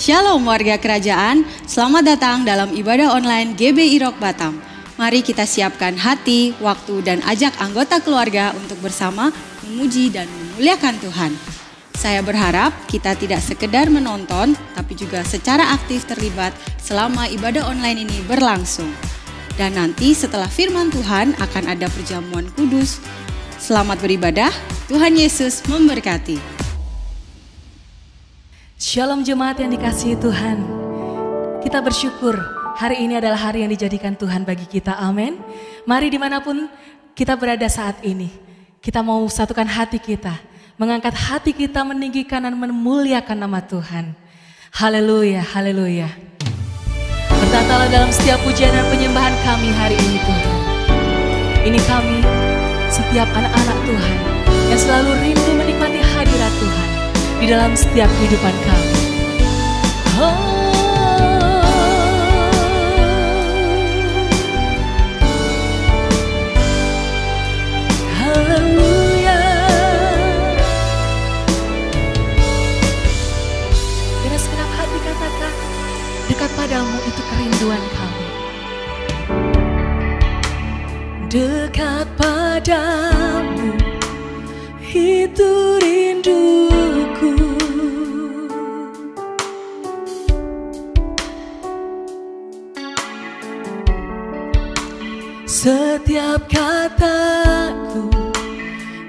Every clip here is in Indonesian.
Shalom warga kerajaan, selamat datang dalam ibadah online GBI Rock Batam. Mari kita siapkan hati, waktu, dan ajak anggota keluarga untuk bersama memuji dan memuliakan Tuhan. Saya berharap kita tidak sekedar menonton, tapi juga secara aktif terlibat selama ibadah online ini berlangsung. Dan nanti setelah firman Tuhan akan ada perjamuan kudus. Selamat beribadah, Tuhan Yesus memberkati. Shalom jemaat yang dikasihi Tuhan. Kita bersyukur hari ini adalah hari yang dijadikan Tuhan bagi kita, amin. Mari dimanapun kita berada saat ini, kita mau satukan hati kita, mengangkat hati kita, meninggikan dan memuliakan nama Tuhan. Haleluya, haleluya. Bertatalah dalam setiap pujian dan penyembahan kami hari ini Tuhan. Ini kami, setiap anak-anak Tuhan yang selalu rindu menikmati hadirat Tuhan di dalam setiap kehidupan kami. Haleluya. Dengan segenap hati katakan, dekat padamu itu kerinduan kami. Dekat padamu itu rinduku. Setiap kataku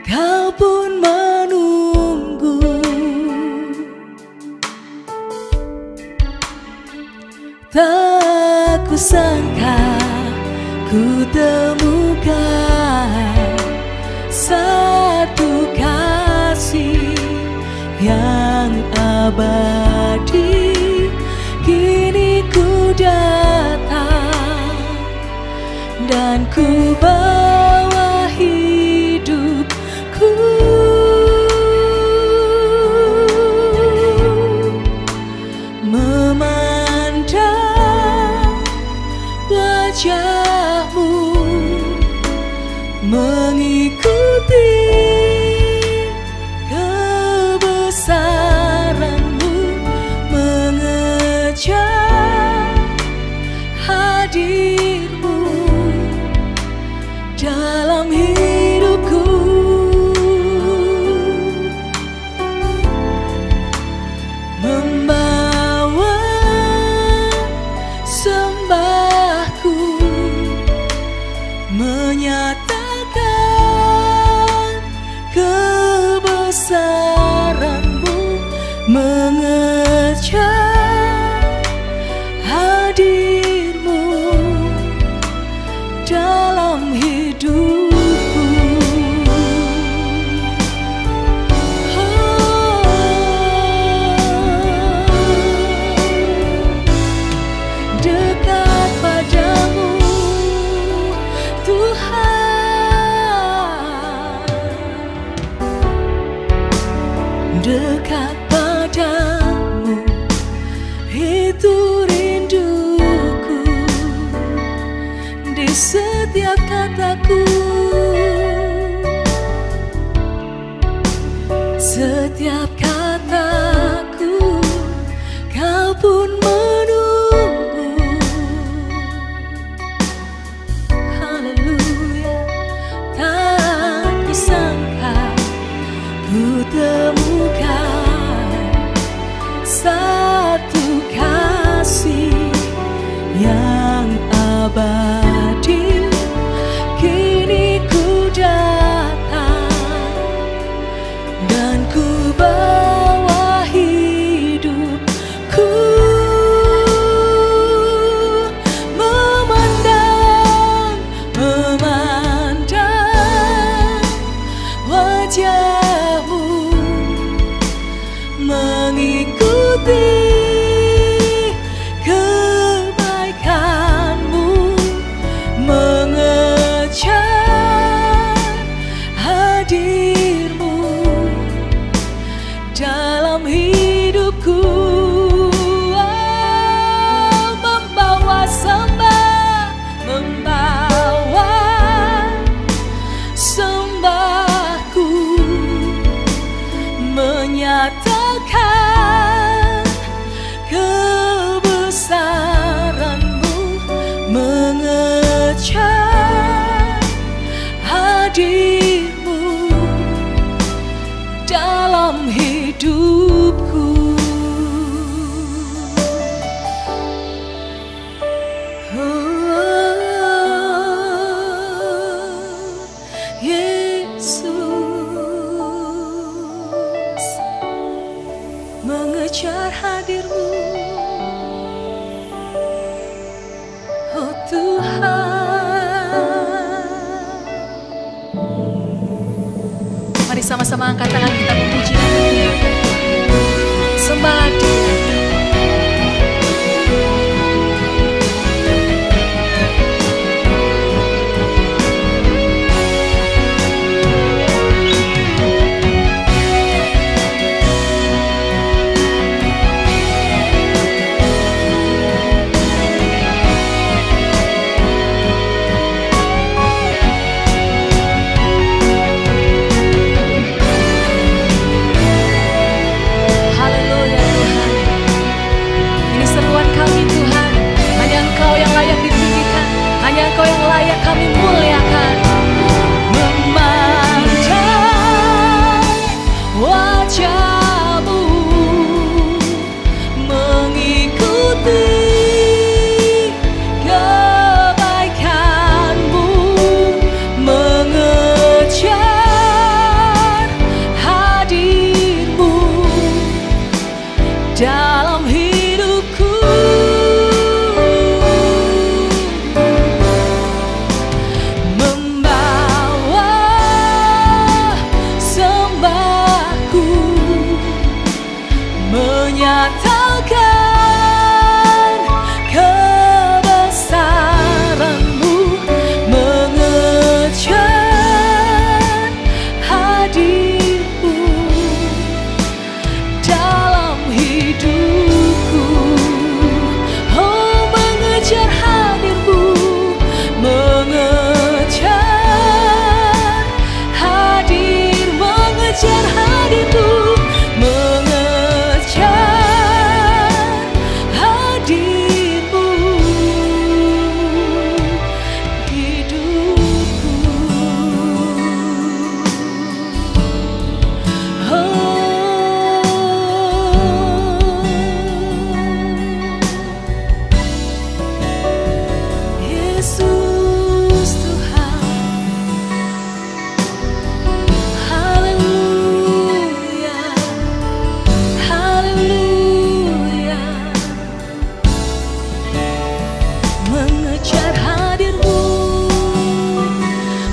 kau pun menunggu. Tak kusangka ku temukan satu kasih yang abadi. Kini ku datang dan ku bawa hidupku, memandang wajahmu, mengikuti kebesaranmu, mengejar hadirmu dalam hidupku. Membawa sembahku, menyatakan kebesaranmu, mengejar hadirmu dalam hidupku. Dekat padamu Tuhan, dekat padamu itu rinduku. Di setiap kataku, setiap kataku kau pun menunggu. Haleluya. Tak kusangka ku temukan satu kasih yang abadi. Kini ku datang dan ku bawa hidupku, memandang wajahmu, mengikuti kebaikanmu, mengejar hadirmu dalam hidupku. Membawa sembah, membawa sembahku, menyatakan kebesaran-Mu, mengejar hadir-Mu dalam hidupku. Mengejar hadir-Mu, oh Tuhan. Mari sama-sama angkat tangan kita memuji Dia, sembah Dia. Engkau yang layak kami muliakan. Memandang wajah-Mu, mengikuti kebaikan-Mu, mengejar hadir-Mu dalam hidupku. Menyatakan kebesaran-Mu, mengejar hadir-Mu dalam hidupku. Oh, mengejar hadir-Mu, mengejar hadir, mengejar hadir-Mu,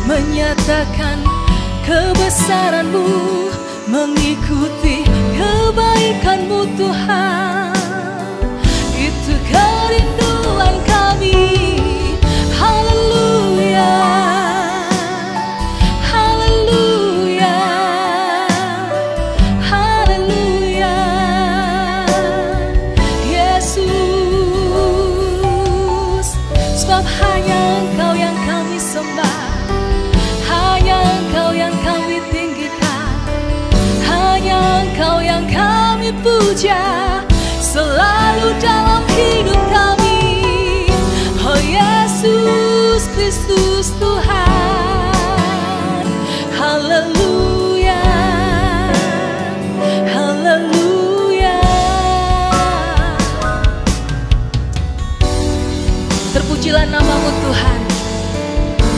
menyatakan kebesaran-Mu, mengikuti kebaikan-Mu Tuhan. Itu kerinduan kami. Haleluya, haleluya, haleluya. Yesus, sebab hanya Engkau yang kami sembah, hanya Engkau yang kami tinggikan, hanya Engkau yang kami puja selalu dalam hidup kami. Oh Yesus Kristus Tuhan. Haleluya, haleluya. Terpujilah nama-Mu Tuhan,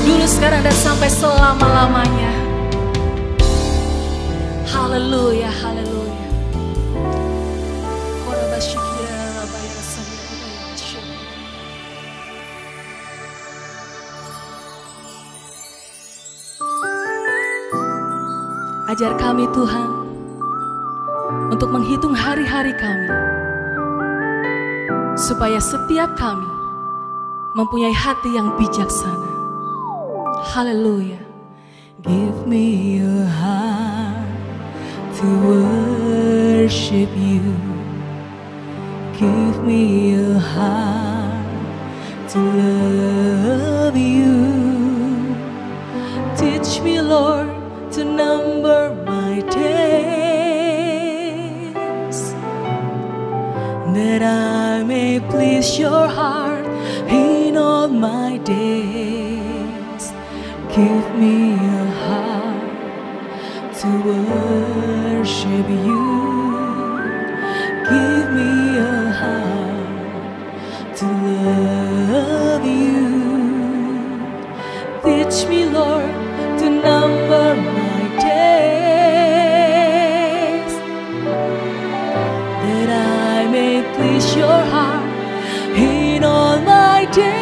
dulu, sekarang, dan sampai selama-lamanya. Haleluya, haleluya. Ajar kami Tuhan untuk menghitung hari-hari kami, supaya setiap kami mempunyai hati yang bijaksana. Haleluya. Give me your heart to worship you. Give me your heart to love you. Teach me, Lord, to number my days. that I may please your heart in all my days. Give me a heart to worship you. Give me a heart to love you. Teach me, Lord, to number my days, that I may please your heart in all my days.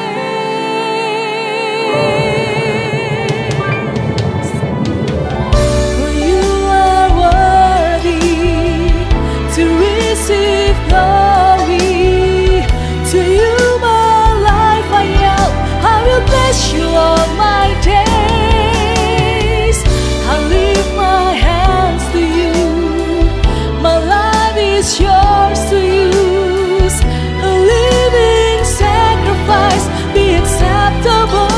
For you are worthy to receive glory. To you my life I yield, I will bless you all my days. I lift my hands to you, my life is yours to use. A living sacrifice, be acceptable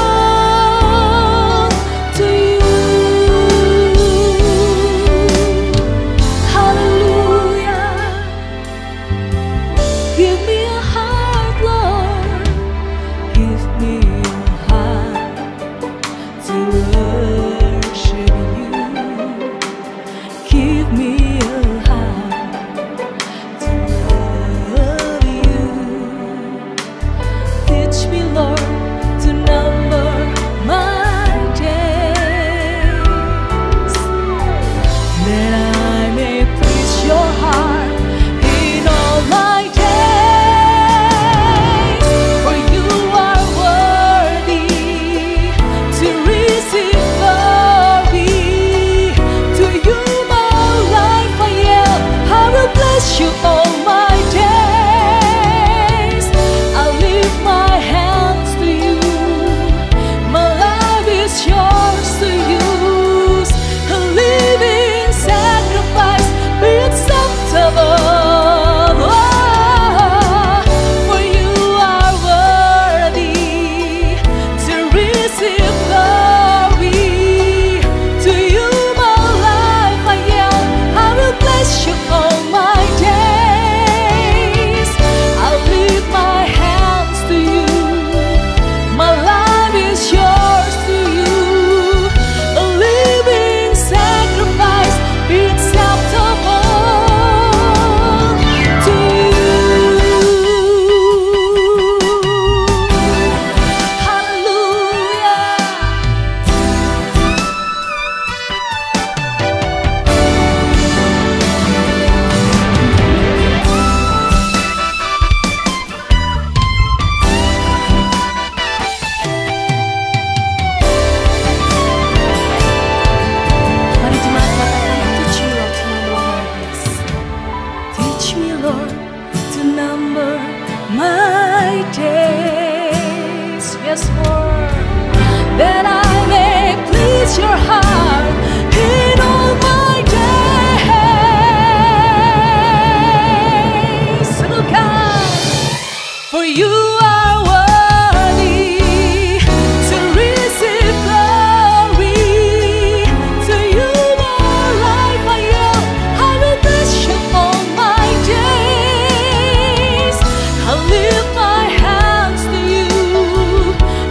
to you. Hallelujah. Give me a heart, Lord. Give me a heart to worship you. Give me a heart to love you. Teach me, Lord, to number my days, that I may please your heart in all my days. For you are worthy to receive glory. To you my life I yield, I will bless you all my days. I lift my hands to you, my life is yours to use. A living sacrifice, be acceptable. For you are worthy to receive glory. To you my life I yield, I will bless you all my days. I lift my hands to you, my life is yours to you. A living sacrifice, be acceptable to you. Hallelujah. Mari jemaat katakan, teach me, Lord, to number my days. Teach me, Lord, to number my days. Yes, Lord, that I may please your heart in all my days. Oh God, for you are worthy to receive glory. To you my life I yield, I will bless you all my days. I lift my hands to you,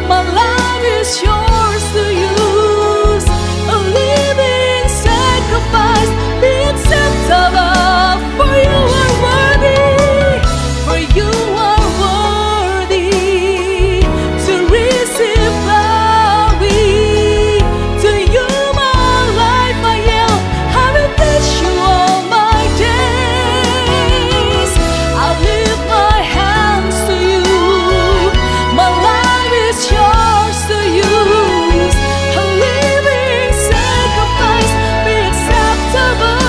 my life is yours to use. A living sacrifice, be acceptable. For you are worthy, for you are worthy to receive glory. To you my life I yield, I will bless you all my days. I lift my hands to you, my life is yours to use. A living sacrifice, be acceptable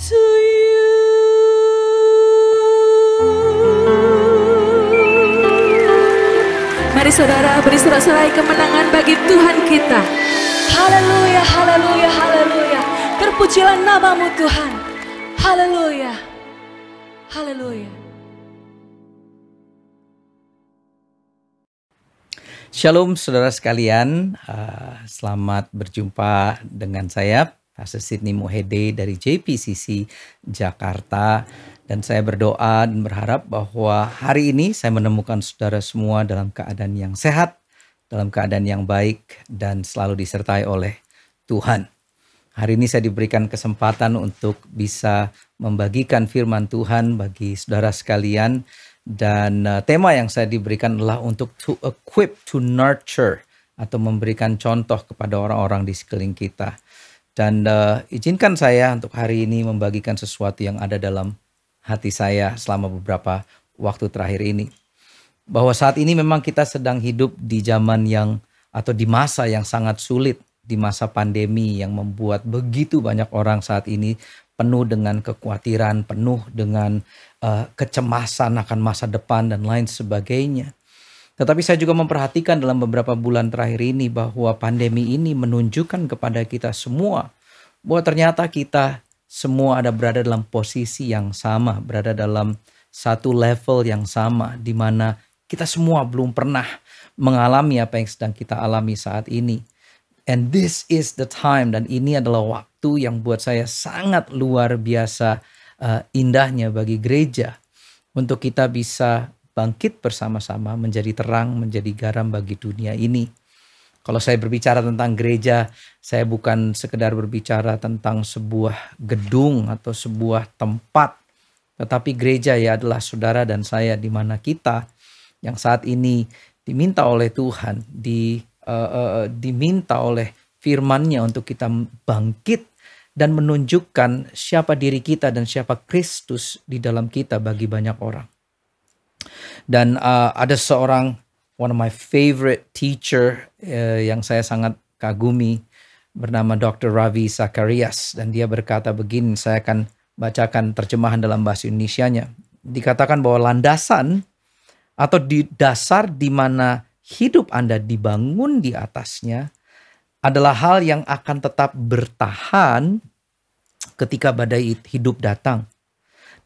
to you. Mari saudara beri sorak-sorai kemenangan bagi Tuhan kita. Haleluya, haleluya, haleluya. Terpujilah namamu Tuhan. Haleluya, haleluya. Shalom saudara sekalian, selamat berjumpa dengan saya Pastor Sidney Mohede dari JPCC Jakarta. Dan saya berdoa dan berharap bahwa hari ini saya menemukan saudara semua dalam keadaan yang sehat, dalam keadaan yang baik, dan selalu disertai oleh Tuhan. Hari ini saya diberikan kesempatan untuk bisa membagikan firman Tuhan bagi saudara sekalian. Dan tema yang saya diberikan adalah untuk to equip, to nurture, atau memberikan contoh kepada orang-orang di sekeliling kita. Dan izinkan saya untuk hari ini membagikan sesuatu yang ada dalam hati saya selama beberapa waktu terakhir ini. Bahwa saat ini memang kita sedang hidup di zaman yang atau di masa yang sangat sulit, di masa pandemi yang membuat begitu banyak orang saat ini penuh dengan kekhawatiran, penuh dengan kecemasan akan masa depan dan lain sebagainya. Tetapi saya juga memperhatikan dalam beberapa bulan terakhir ini bahwa pandemi ini menunjukkan kepada kita semua bahwa ternyata kita semua berada dalam posisi yang sama, berada dalam satu level yang sama, di mana kita semua belum pernah mengalami apa yang sedang kita alami saat ini. And this is the time, dan ini adalah waktu yang buat saya sangat luar biasa indahnya bagi gereja untuk kita bisa bangkit bersama-sama menjadi terang, menjadi garam bagi dunia ini. Kalau saya berbicara tentang gereja, saya bukan sekedar berbicara tentang sebuah gedung atau sebuah tempat. Tetapi gereja adalah saudara dan saya, di mana kita yang saat ini diminta oleh Tuhan, diminta oleh firman-Nya untuk kita bangkit dan menunjukkan siapa diri kita dan siapa Kristus di dalam kita bagi banyak orang. Dan ada seorang one of my favorite teacher yang saya sangat kagumi bernama Dr. Ravi Zacharias, dan dia berkata begini, saya akan bacakan terjemahan dalam bahasa Indonesianya. Dikatakan bahwa landasan atau di dasar di mana hidup Anda dibangun di atasnya adalah hal yang akan tetap bertahan ketika badai hidup datang.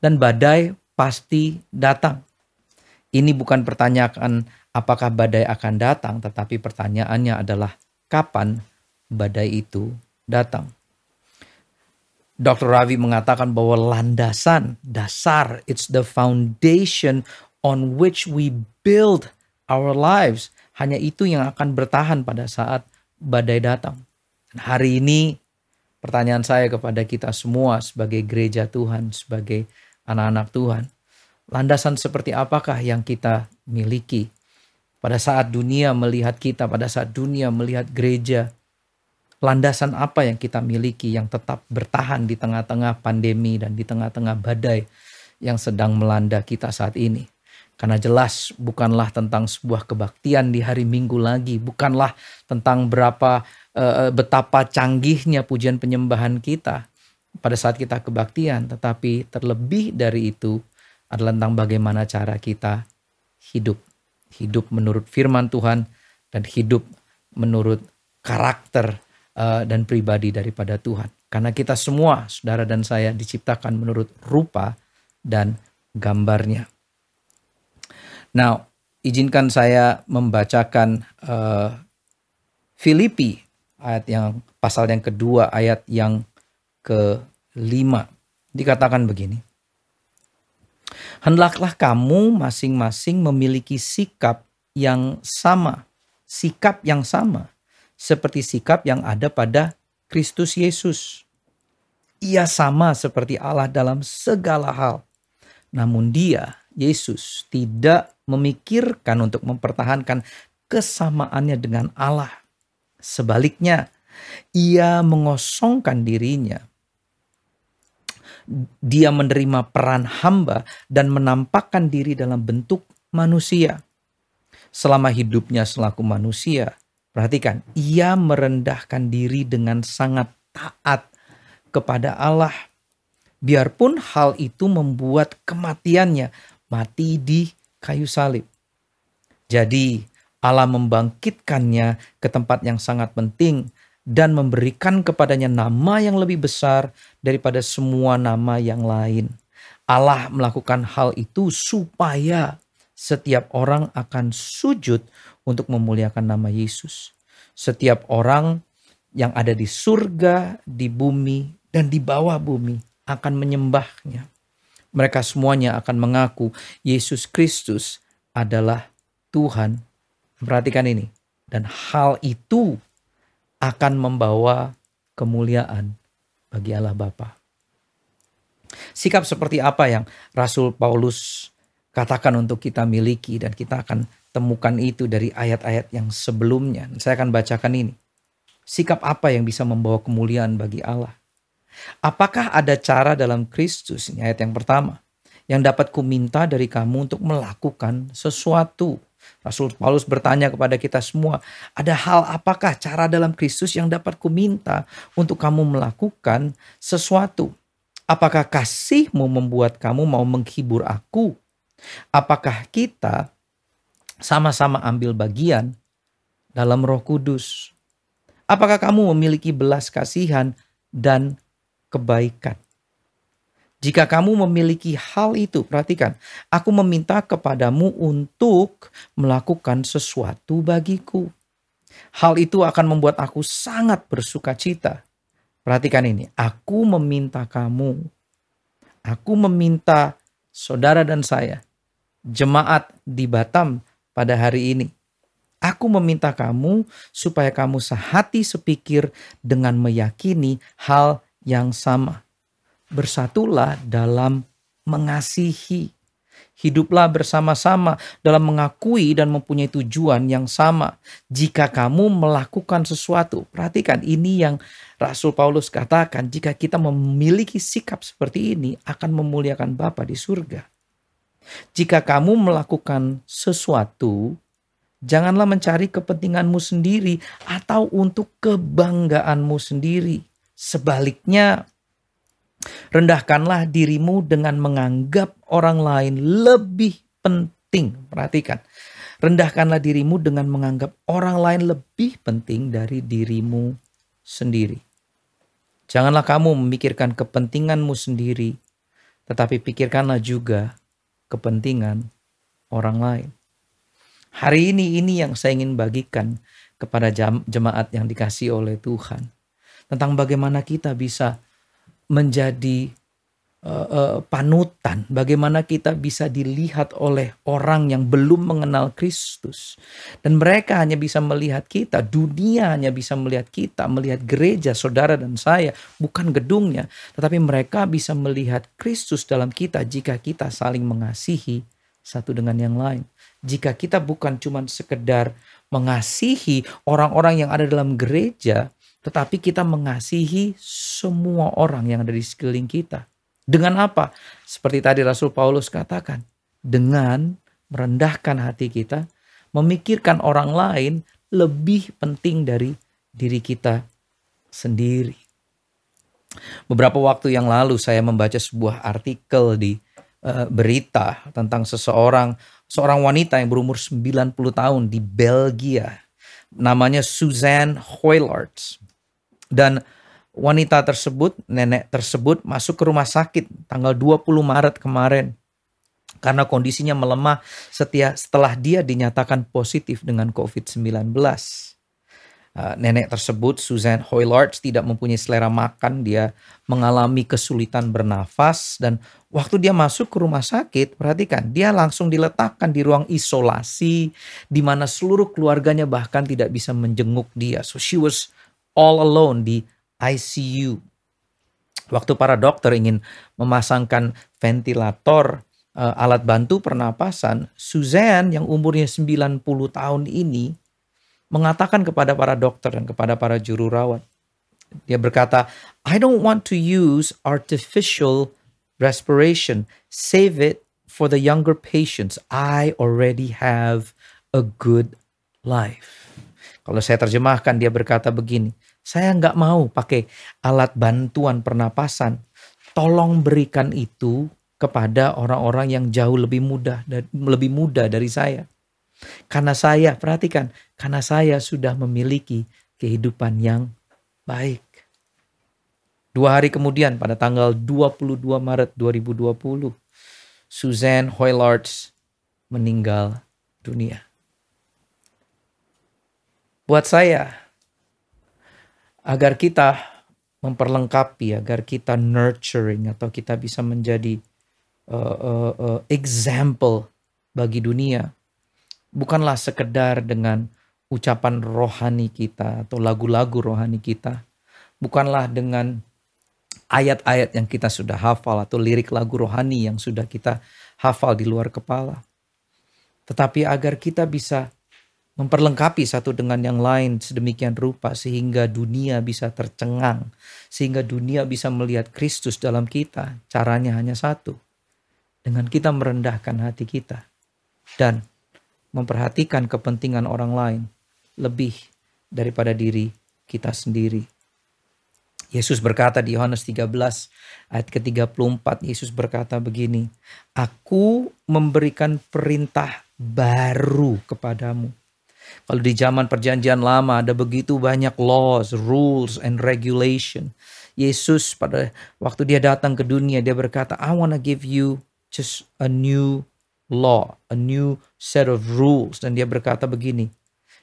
Dan badai pasti datang. Ini bukan pertanyaan apakah badai akan datang, tetapi pertanyaannya adalah kapan badai itu datang. Dr. Ravi mengatakan bahwa landasan, dasar, it's the foundation on which we build our lives. Hanya itu yang akan bertahan pada saat badai datang. Hari ini pertanyaan saya kepada kita semua sebagai gereja Tuhan, sebagai anak-anak Tuhan. Landasan seperti apakah yang kita miliki? Pada saat dunia melihat kita, pada saat dunia melihat gereja, landasan apa yang kita miliki yang tetap bertahan di tengah-tengah pandemi dan di tengah-tengah badai yang sedang melanda kita saat ini? Karena jelas bukanlah tentang sebuah kebaktian di hari Minggu lagi, bukanlah tentang betapa canggihnya pujian penyembahan kita pada saat kita kebaktian, tetapi terlebih dari itu adalah tentang bagaimana cara kita hidup menurut firman Tuhan dan hidup menurut karakter dan pribadi daripada Tuhan. Karena kita semua, saudara dan saya, diciptakan menurut rupa dan gambarnya. Now, izinkan saya membacakan Filipi pasal yang kedua ayat yang ke-5. Dikatakan begini. Hendaklah kamu masing-masing memiliki sikap yang sama seperti sikap yang ada pada Kristus Yesus. Ia sama seperti Allah dalam segala hal. Namun dia, Yesus, tidak memikirkan untuk mempertahankan kesamaannya dengan Allah. Sebaliknya, ia mengosongkan dirinya. Dia menerima peran hamba dan menampakkan diri dalam bentuk manusia. Selama hidupnya selaku manusia, perhatikan, ia merendahkan diri dengan sangat taat kepada Allah. Biarpun hal itu membuat kematiannya mati di kayu salib. Jadi Allah membangkitkannya ke tempat yang sangat penting dan memberikan kepadanya nama yang lebih besar daripada semua nama yang lain. Allah melakukan hal itu supaya setiap orang akan sujud untuk memuliakan nama Yesus. Setiap orang yang ada di surga, di bumi, dan di bawah bumi akan menyembahnya. Mereka semuanya akan mengaku Yesus Kristus adalah Tuhan. Perhatikan ini. Dan hal itu akan membawa kemuliaan bagi Allah Bapa. Sikap seperti apa yang Rasul Paulus katakan untuk kita miliki, dan kita akan temukan itu dari ayat-ayat yang sebelumnya. Saya akan bacakan ini. Sikap apa yang bisa membawa kemuliaan bagi Allah? Apakah ada cara dalam Kristus, ini ayat yang pertama, yang dapat kuminta dari kamu untuk melakukan sesuatu? Rasul Paulus bertanya kepada kita semua, ada hal apakah cara dalam Kristus yang dapat kuminta untuk kamu melakukan sesuatu? Apakah kasihmu membuat kamu mau menghibur aku? Apakah kita sama-sama ambil bagian dalam Roh Kudus? Apakah kamu memiliki belas kasihan dan kebaikan? Jika kamu memiliki hal itu, perhatikan, aku meminta kepadamu untuk melakukan sesuatu bagiku. Hal itu akan membuat aku sangat bersuka cita. Perhatikan ini, aku meminta saudara dan saya, jemaat di Batam pada hari ini. Aku meminta kamu supaya kamu sehati sepikir dengan meyakini hal yang sama. Bersatulah dalam mengasihi. Hiduplah bersama-sama dalam mengakui dan mempunyai tujuan yang sama. Jika kamu melakukan sesuatu, perhatikan ini yang Rasul Paulus katakan, jika kita memiliki sikap seperti ini akan memuliakan Bapa di surga. Jika kamu melakukan sesuatu, janganlah mencari kepentinganmu sendiri atau untuk kebanggaanmu sendiri. Sebaliknya, rendahkanlah dirimu dengan menganggap orang lain lebih penting. Perhatikan, rendahkanlah dirimu dengan menganggap orang lain lebih penting dari dirimu sendiri. Janganlah kamu memikirkan kepentinganmu sendiri, tetapi pikirkanlah juga kepentingan orang lain. Hari ini yang saya ingin bagikan kepada jemaat yang dikasihi oleh Tuhan. Tentang bagaimana kita bisa menjadi panutan. Bagaimana kita bisa dilihat oleh orang yang belum mengenal Kristus. Dan mereka hanya bisa melihat kita. Dunia hanya bisa melihat kita. Melihat gereja, saudara dan saya. Bukan gedungnya. Tetapi mereka bisa melihat Kristus dalam kita jika kita saling mengasihi satu dengan yang lain. Jika kita bukan cuma sekedar mengasihi orang-orang yang ada dalam gereja, tetapi kita mengasihi semua orang yang ada di sekeliling kita. Dengan apa? Seperti tadi Rasul Paulus katakan, dengan merendahkan hati kita, memikirkan orang lain lebih penting dari diri kita sendiri. Beberapa waktu yang lalu saya membaca sebuah artikel di berita tentang seorang wanita yang berumur 90 tahun di Belgia. Namanya Suzanne Hoylaerts. Dan wanita tersebut, nenek tersebut masuk ke rumah sakit tanggal 20 Maret kemarin. Karena kondisinya melemah setelah dia dinyatakan positif dengan COVID-19. Nenek tersebut, Suzanne Hoylaerts, tidak mempunyai selera makan. Dia mengalami kesulitan bernafas. Dan waktu dia masuk ke rumah sakit, perhatikan, dia langsung diletakkan di ruang isolasi, di mana seluruh keluarganya bahkan tidak bisa menjenguk dia. So she was all alone di ICU. Waktu para dokter ingin memasangkan ventilator, alat bantu pernapasan, Suzanne yang umurnya 90 tahun ini mengatakan kepada para dokter dan kepada para juru rawat. Dia berkata, I don't want to use artificial respiration. Save it for the younger patients. I already have a good life. Kalau saya terjemahkan, dia berkata begini, saya nggak mau pakai alat bantuan pernapasan. Tolong berikan itu kepada orang-orang yang jauh lebih muda dari saya. Karena saya, perhatikan, karena saya sudah memiliki kehidupan yang baik. 2 hari kemudian pada tanggal 22 Maret 2020, Suzanne Hoylaerts meninggal dunia. Buat saya, agar kita memperlengkapi, agar kita nurturing, atau kita bisa menjadi example bagi dunia. Bukanlah sekedar dengan ucapan rohani kita atau lagu-lagu rohani kita. Bukanlah dengan ayat-ayat yang kita sudah hafal atau lirik lagu rohani yang sudah kita hafal di luar kepala. Tetapi agar kita bisa memperlengkapi satu dengan yang lain sedemikian rupa sehingga dunia bisa tercengang. Sehingga dunia bisa melihat Kristus dalam kita. Caranya hanya satu. Dengan kita merendahkan hati kita. Dan memperhatikan kepentingan orang lain lebih daripada diri kita sendiri. Yesus berkata di Yohanes 13 ayat ke-34, Yesus berkata begini, "Aku memberikan perintah baru kepadamu." Kalau di zaman perjanjian lama ada begitu banyak laws, rules, and regulation. Yesus pada waktu dia datang ke dunia, dia berkata, "I wanna give you just a new law, a new set of rules." Dan dia berkata begini,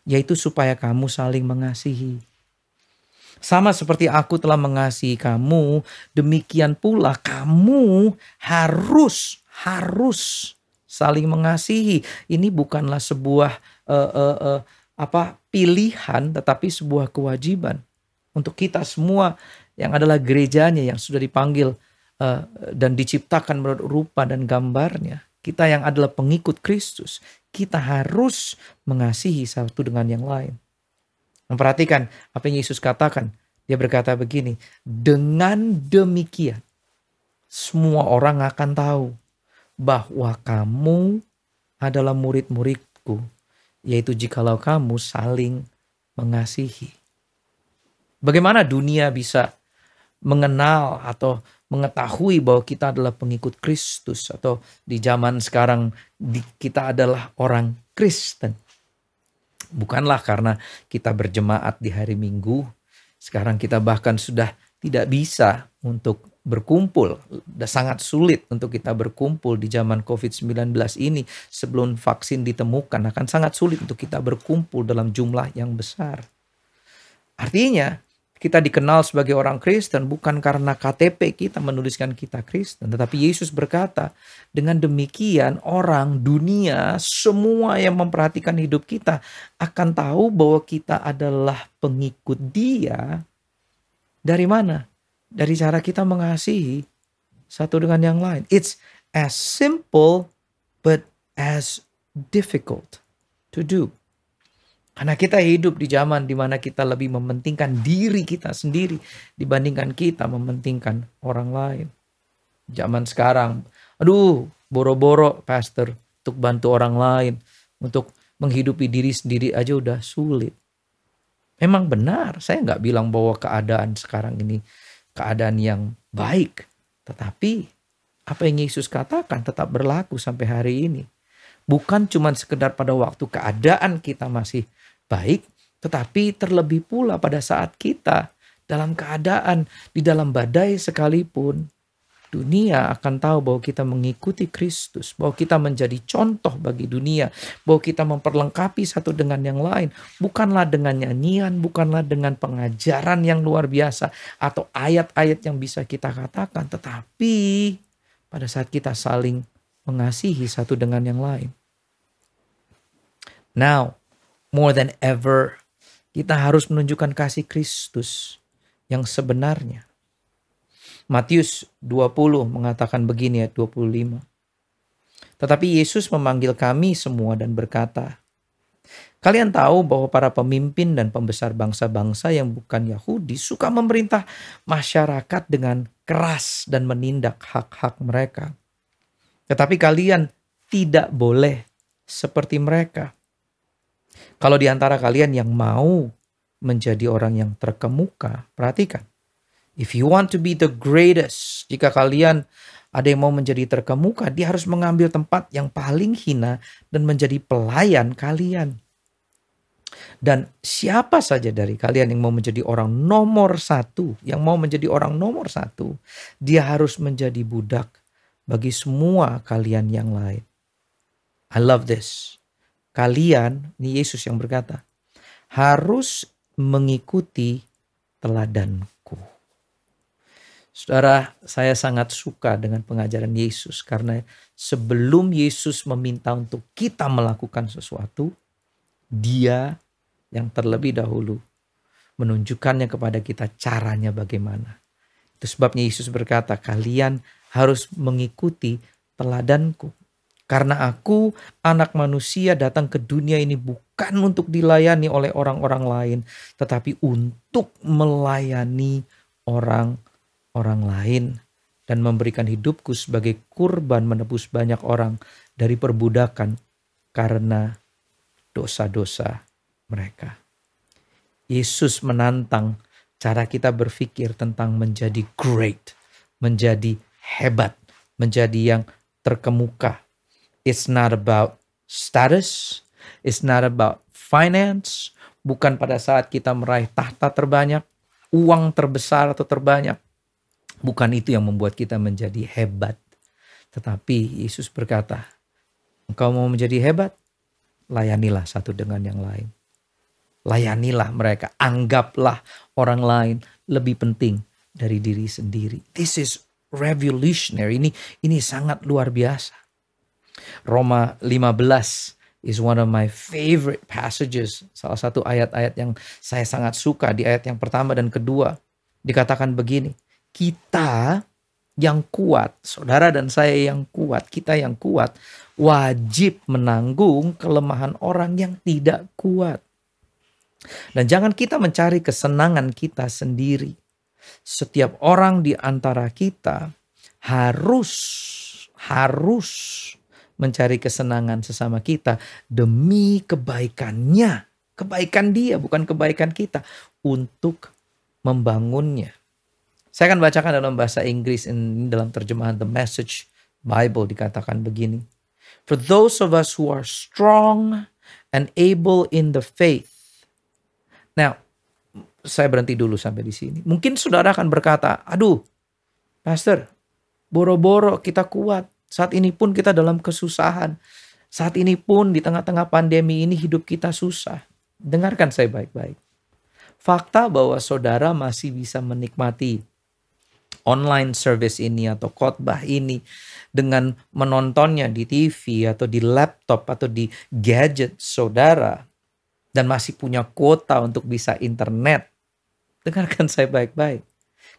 yaitu supaya kamu saling mengasihi. Sama seperti aku telah mengasihi kamu, demikian pula kamu harus saling mengasihi. Ini bukanlah sebuah pilihan, tetapi sebuah kewajiban untuk kita semua yang adalah gerejanya yang sudah dipanggil dan diciptakan menurut rupa dan gambarnya. Kita yang adalah pengikut Kristus, kita harus mengasihi satu dengan yang lain. Memperhatikan apa yang Yesus katakan. Dia berkata begini, dengan demikian semua orang akan tahu bahwa kamu adalah murid-muridku, yaitu jikalau kamu saling mengasihi. Bagaimana dunia bisa mengenal atau mengetahui bahwa kita adalah pengikut Kristus, atau di zaman sekarang kita adalah orang Kristen? Bukanlah karena kita berjemaat di hari Minggu. Sekarang kita bahkan sudah tidak bisa untuk berkumpul. Sangat sulit untuk kita berkumpul di zaman COVID-19 ini. Sebelum vaksin ditemukan akan sangat sulit untuk kita berkumpul dalam jumlah yang besar. Artinya kita dikenal sebagai orang Kristen bukan karena KTP kita menuliskan kita Kristen. Tetapi Yesus berkata, dengan demikian orang, dunia, semua yang memperhatikan hidup kita akan tahu bahwa kita adalah pengikut Dia. Dari mana? Dari cara kita mengasihi satu dengan yang lain. It's as simple but as difficult to do. Karena kita hidup di zaman di mana kita lebih mementingkan diri kita sendiri dibandingkan kita mementingkan orang lain. Zaman sekarang, boro-boro pastor untuk bantu orang lain, untuk menghidupi diri sendiri aja udah sulit. Memang benar, saya nggak bilang bahwa keadaan sekarang ini keadaan yang baik. Tetapi apa yang Yesus katakan tetap berlaku sampai hari ini. Bukan cuma sekedar pada waktu keadaan kita masih baik, tetapi terlebih pula pada saat kita dalam keadaan di dalam badai sekalipun, dunia akan tahu bahwa kita mengikuti Kristus, bahwa kita menjadi contoh bagi dunia, bahwa kita memperlengkapi satu dengan yang lain, bukanlah dengan nyanyian, bukanlah dengan pengajaran yang luar biasa atau ayat-ayat yang bisa kita katakan, tetapi pada saat kita saling mengasihi satu dengan yang lain. Now, more than ever, kita harus menunjukkan kasih Kristus yang sebenarnya. Matius 20 mengatakan begini ayat 25. Tetapi Yesus memanggil kami semua dan berkata, "Kalian tahu bahwa para pemimpin dan pembesar bangsa-bangsa yang bukan Yahudi suka memerintah masyarakat dengan keras dan menindak hak-hak mereka. Tetapi kalian tidak boleh seperti mereka. Kalau di antara kalian yang mau menjadi orang yang terkemuka," perhatikan. If you want to be the greatest, jika kalian ada yang mau menjadi terkemuka, dia harus mengambil tempat yang paling hina dan menjadi pelayan kalian. Dan siapa saja dari kalian yang mau menjadi orang nomor satu, dia harus menjadi budak bagi semua kalian yang lain. I love this. Kalian, ini Yesus yang berkata, harus mengikuti teladanku. Saudara, saya sangat suka dengan pengajaran Yesus karena sebelum Yesus meminta untuk kita melakukan sesuatu, Dia yang terlebih dahulu menunjukkannya kepada kita caranya bagaimana. Itu sebabnya Yesus berkata, kalian harus mengikuti teladanku. Karena aku, anak manusia, datang ke dunia ini bukan untuk dilayani oleh orang-orang lain, tetapi untuk melayani orang lain dan memberikan hidupku sebagai kurban menebus banyak orang dari perbudakan karena dosa-dosa mereka. Yesus menantang cara kita berpikir tentang menjadi great, menjadi hebat, menjadi yang terkemuka. It's not about status, it's not about finance, bukan pada saat kita meraih tahta terbanyak, uang terbesar atau terbanyak. Bukan itu yang membuat kita menjadi hebat. Tetapi Yesus berkata, engkau mau menjadi hebat? Layanilah satu dengan yang lain. Layanilah mereka, anggaplah orang lain lebih penting dari diri sendiri. This is revolutionary, ini sangat luar biasa. Roma 15 is one of my favorite passages. Salah satu ayat-ayat yang saya sangat suka. Di ayat yang pertama dan kedua dikatakan begini, kita yang kuat, saudara dan saya yang kuat, kita yang kuat, wajib menanggung kelemahan orang yang tidak kuat. Dan jangan kita mencari kesenangan kita sendiri. Setiap orang di antara kita harus mencari kesenangan sesama kita demi kebaikannya. Kebaikan dia, bukan kebaikan kita. Untuk membangunnya. Saya akan bacakan dalam bahasa Inggris dalam terjemahan The Message Bible dikatakan begini. For those of us who are strong and able in the faith. Now, saya berhenti dulu sampai di sini. Mungkin saudara akan berkata, aduh, Pastor, boro-boro kita kuat. Saat ini pun kita dalam kesusahan. Saat ini pun di tengah-tengah pandemi ini hidup kita susah. Dengarkan saya baik-baik. Fakta bahwa saudara masih bisa menikmati online service ini atau khotbah ini dengan menontonnya di TV atau di laptop atau di gadget saudara dan masih punya kuota untuk bisa internet. Dengarkan saya baik-baik.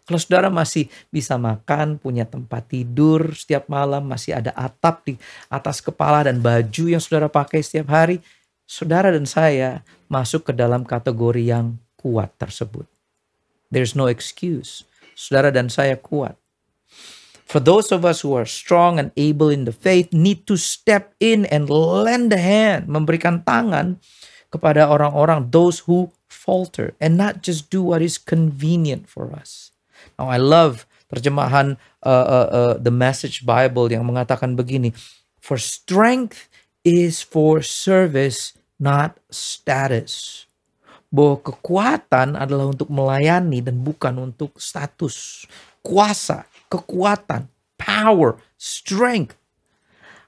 Kalau saudara masih bisa makan, punya tempat tidur setiap malam, masih ada atap di atas kepala dan baju yang saudara pakai setiap hari, saudara dan saya masuk ke dalam kategori yang kuat tersebut. There's no excuse. Saudara dan saya kuat. For those of us who are strong and able in the faith need to step in and lend a hand, memberikan tangan kepada orang-orang, those who falter, and not just do what is convenient for us. Now I love terjemahan The Message Bible yang mengatakan begini, for strength is for service, not status. Bahwa kekuatan adalah untuk melayani dan bukan untuk status. Kuasa, kekuatan, power, strength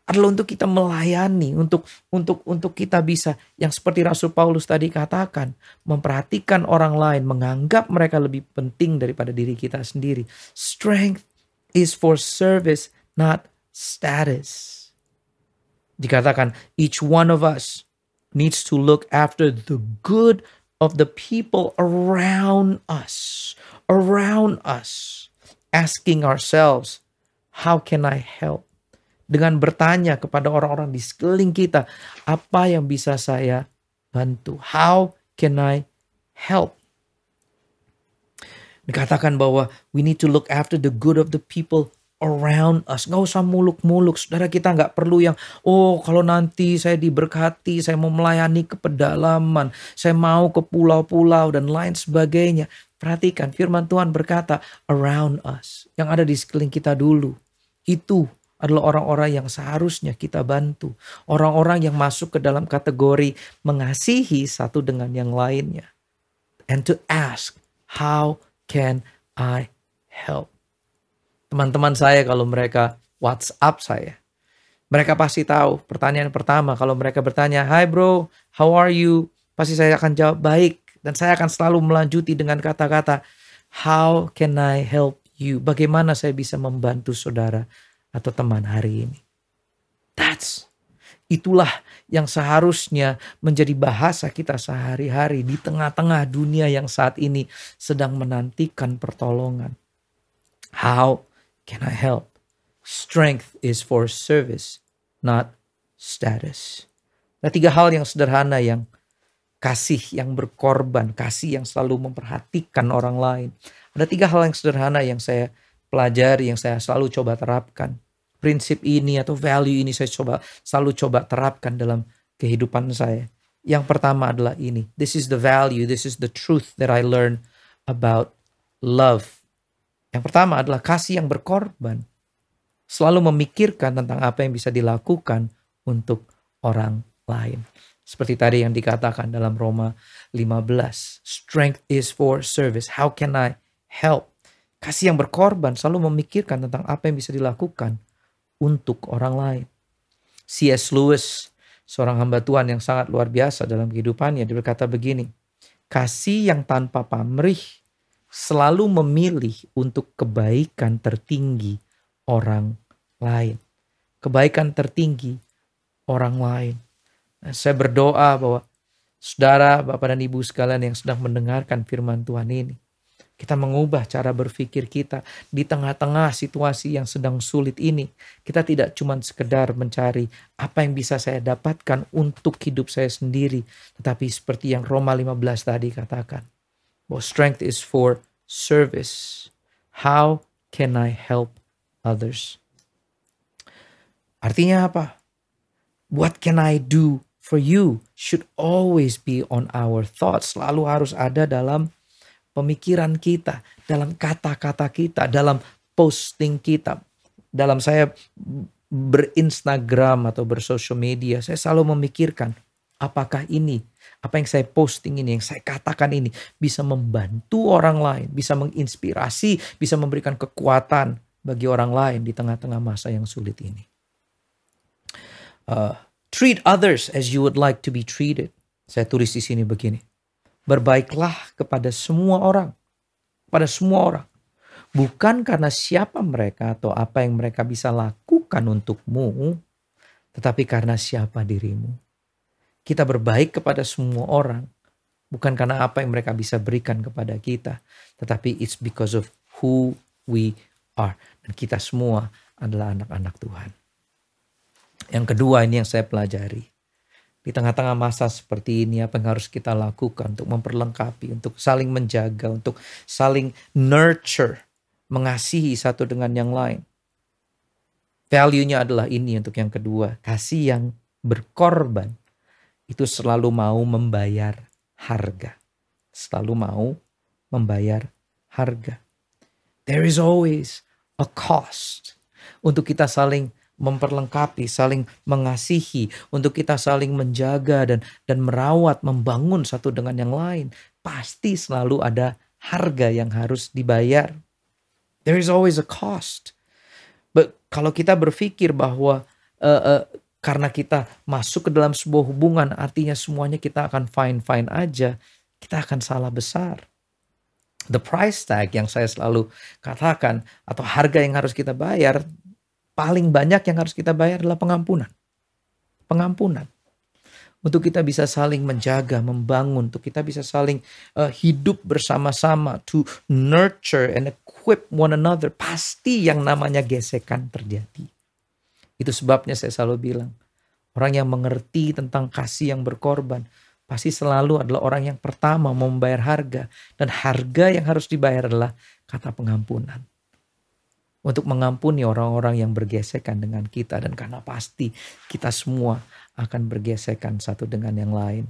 adalah untuk kita melayani, untuk kita bisa yang seperti Rasul Paulus tadi katakan, memperhatikan orang lain, menganggap mereka lebih penting daripada diri kita sendiri. Strength is for service, not status. Dikatakan each one of us needs to look after the good of the people around us, asking ourselves, how can I help? Dengan bertanya kepada orang-orang di sekeliling kita, apa yang bisa saya bantu? How can I help? Dikatakan bahwa we need to look after the good of the people around us. Gak usah muluk-muluk. Saudara, kita gak perlu yang, oh kalau nanti saya diberkati, saya mau melayani ke pedalaman, saya mau ke pulau-pulau dan lain sebagainya. Perhatikan, firman Tuhan berkata, around us. Yang ada di sekeliling kita dulu. Itu adalah orang-orang yang seharusnya kita bantu. Orang-orang yang masuk ke dalam kategori mengasihi satu dengan yang lainnya. And to ask, how can I help? Teman-teman saya kalau mereka WhatsApp saya, mereka pasti tahu pertanyaan pertama kalau mereka bertanya, "Hi bro, how are you?" Pasti saya akan jawab baik. Dan saya akan selalu melanjuti dengan kata-kata, how can I help you? Bagaimana saya bisa membantu saudara atau teman hari ini? Itulah yang seharusnya menjadi bahasa kita sehari-hari di tengah-tengah dunia yang saat ini sedang menantikan pertolongan. How can I help? Strength is for service, not status. Ada 3 hal yang sederhana yang kasih yang berkorban, kasih yang selalu memperhatikan orang lain. Ada 3 hal yang sederhana yang saya pelajari, yang saya selalu coba terapkan. Prinsip ini atau value ini saya selalu coba terapkan dalam kehidupan saya. Yang pertama adalah ini. This is the value, this is the truth that I learn about love. Yang pertama adalah kasih yang berkorban. Selalu memikirkan tentang apa yang bisa dilakukan untuk orang lain. Seperti tadi yang dikatakan dalam Roma 15. Strength is for service. How can I help? Kasih yang berkorban selalu memikirkan tentang apa yang bisa dilakukan untuk orang lain. C.S. Lewis, seorang hamba Tuhan yang sangat luar biasa dalam kehidupannya, dia berkata begini, kasih yang tanpa pamrih selalu memilih untuk kebaikan tertinggi orang lain. Kebaikan tertinggi orang lain. Nah, saya berdoa bahwa saudara, Bapak dan Ibu sekalian yang sedang mendengarkan firman Tuhan ini, kita mengubah cara berpikir kita di tengah-tengah situasi yang sedang sulit ini. Kita tidak cuma sekedar mencari apa yang bisa saya dapatkan untuk hidup saya sendiri. Tetapi seperti yang Roma 15 tadi katakan. Bahwa strength is for service. How can I help others? Artinya apa? What can I do for you should always be on our thoughts. Selalu harus ada dalam pemikiran kita, dalam kata-kata kita, dalam posting kita. Dalam saya berinstagram atau bersosial media, saya selalu memikirkan apakah ini, apa yang saya posting ini, yang saya katakan ini bisa membantu orang lain, bisa menginspirasi, bisa memberikan kekuatan bagi orang lain di tengah-tengah masa yang sulit ini. Treat others as you would like to be treated. Saya tulis di sini begini. Berbaiklah kepada semua orang. Pada semua orang. Bukan karena siapa mereka atau apa yang mereka bisa lakukan untukmu. Tetapi karena siapa dirimu. Kita berbaik kepada semua orang. Bukan karena apa yang mereka bisa berikan kepada kita. Tetapi it's because of who we are. Dan kita semua adalah anak-anak Tuhan. Yang kedua ini yang saya pelajari. Di tengah-tengah masa seperti ini, apa yang harus kita lakukan untuk memperlengkapi, untuk saling menjaga, untuk saling nurture, mengasihi satu dengan yang lain. Value-nya adalah ini untuk yang kedua. Kasih yang berkorban itu selalu mau membayar harga. Selalu mau membayar harga. There is always a cost untuk kita saling memperlengkapi, saling mengasihi, untuk kita saling menjaga dan merawat, membangun satu dengan yang lain. Pasti selalu ada harga yang harus dibayar. There is always a cost. But kalau kita berpikir bahwa karena kita masuk ke dalam sebuah hubungan, artinya semuanya kita akan fine-fine aja, kita akan salah besar. The price tag yang saya selalu katakan, atau harga yang harus kita bayar, paling banyak yang harus kita bayar adalah pengampunan. Pengampunan. Untuk kita bisa saling menjaga, membangun. Untuk kita bisa saling hidup bersama-sama. To nurture and equip one another. Pasti yang namanya gesekan terjadi. Itu sebabnya saya selalu bilang. Orang yang mengerti tentang kasih yang berkorban. Pasti selalu adalah orang yang pertama mau membayar harga. Dan harga yang harus dibayar adalah kata pengampunan. Untuk mengampuni orang-orang yang bergesekan dengan kita. Dan karena pasti kita semua akan bergesekan satu dengan yang lain.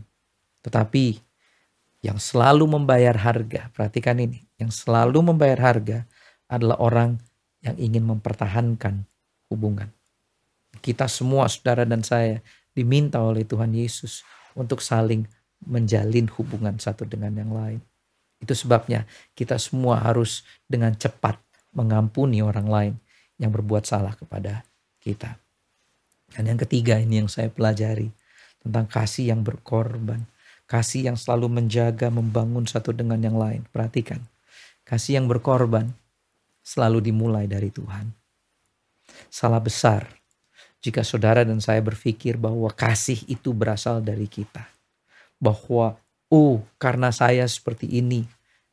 Tetapi yang selalu membayar harga, perhatikan ini. Yang selalu membayar harga adalah orang yang ingin mempertahankan hubungan. Kita semua, saudara dan saya, diminta oleh Tuhan Yesus untuk saling menjalin hubungan satu dengan yang lain. Itu sebabnya kita semua harus dengan cepat mengampuni orang lain yang berbuat salah kepada kita. Dan yang ketiga ini yang saya pelajari tentang kasih yang berkorban. Kasih yang selalu menjaga, membangun satu dengan yang lain. Perhatikan, kasih yang berkorban selalu dimulai dari Tuhan. Salah besar jika saudara dan saya berpikir bahwa kasih itu berasal dari kita. Bahwa, karena saya seperti ini,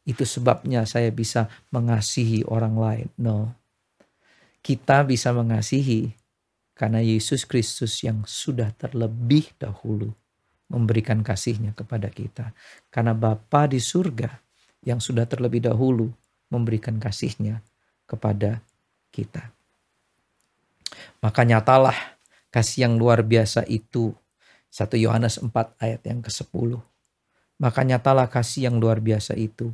itu sebabnya saya bisa mengasihi orang lain. No. Kita bisa mengasihi karena Yesus Kristus yang sudah terlebih dahulu memberikan kasihnya kepada kita. Karena Bapa di surga yang sudah terlebih dahulu memberikan kasihnya kepada kita. Maka nyatalah kasih yang luar biasa itu. 1 Yohanes 4 ayat yang ke-10. Maka nyatalah kasih yang luar biasa itu.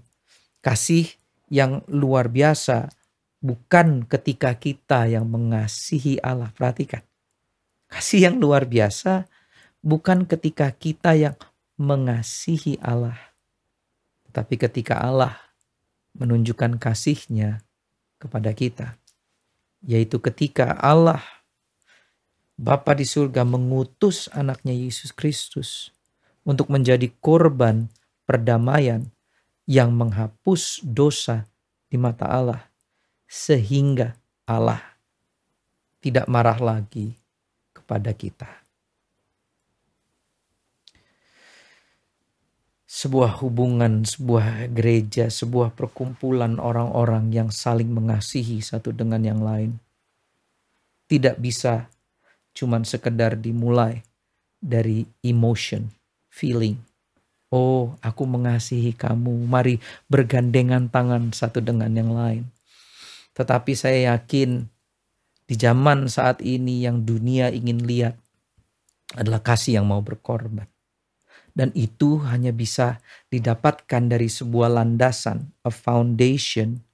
Kasih yang luar biasa bukan ketika kita yang mengasihi Allah. Perhatikan. Kasih yang luar biasa bukan ketika kita yang mengasihi Allah. Tapi ketika Allah menunjukkan kasihnya kepada kita. Yaitu ketika Allah Bapa di surga mengutus anaknya Yesus Kristus untuk menjadi korban perdamaian yang menghapus dosa di mata Allah. Sehingga Allah tidak marah lagi kepada kita. Sebuah hubungan, sebuah gereja, sebuah perkumpulan orang-orang yang saling mengasihi satu dengan yang lain. Tidak bisa cuman sekedar dimulai dari emotion, feeling. Oh, aku mengasihi kamu. Mari bergandengan tangan satu dengan yang lain. Tetapi saya yakin di zaman saat ini yang dunia ingin lihat adalah kasih yang mau berkorban. Dan itu hanya bisa didapatkan dari sebuah landasan, a foundation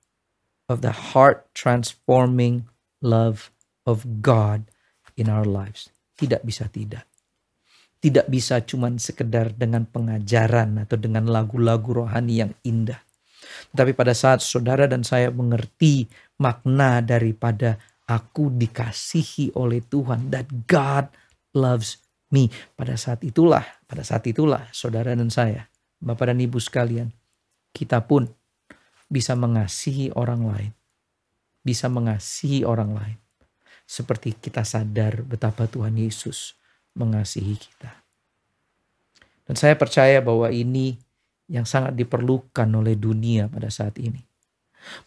of the heart transforming love of God in our lives. Tidak bisa tidak. Tidak bisa cuman sekedar dengan pengajaran atau dengan lagu-lagu rohani yang indah. Tetapi pada saat saudara dan saya mengerti makna daripada aku dikasihi oleh Tuhan, that God loves me. Pada saat itulah saudara dan saya, Bapak dan Ibu sekalian, kita pun bisa mengasihi orang lain. Bisa mengasihi orang lain. Seperti kita sadar betapa Tuhan Yesus mengasihi kita. Dan saya percaya bahwa ini yang sangat diperlukan oleh dunia pada saat ini.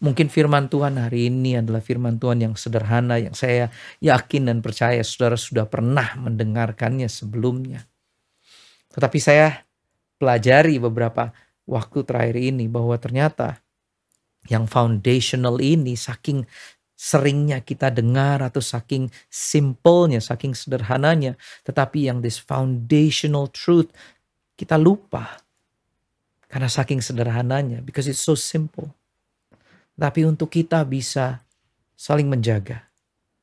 Mungkin firman Tuhan hari ini adalah firman Tuhan yang sederhana, yang saya yakin dan percaya saudara sudah pernah mendengarkannya sebelumnya. Tetapi saya pelajari beberapa waktu terakhir ini bahwa ternyata yang foundational ini saking seringnya kita dengar atau saking simpelnya, saking sederhananya. Tetapi yang this foundational truth kita lupa. Karena saking sederhananya, because it's so simple. Tapi untuk kita bisa saling menjaga,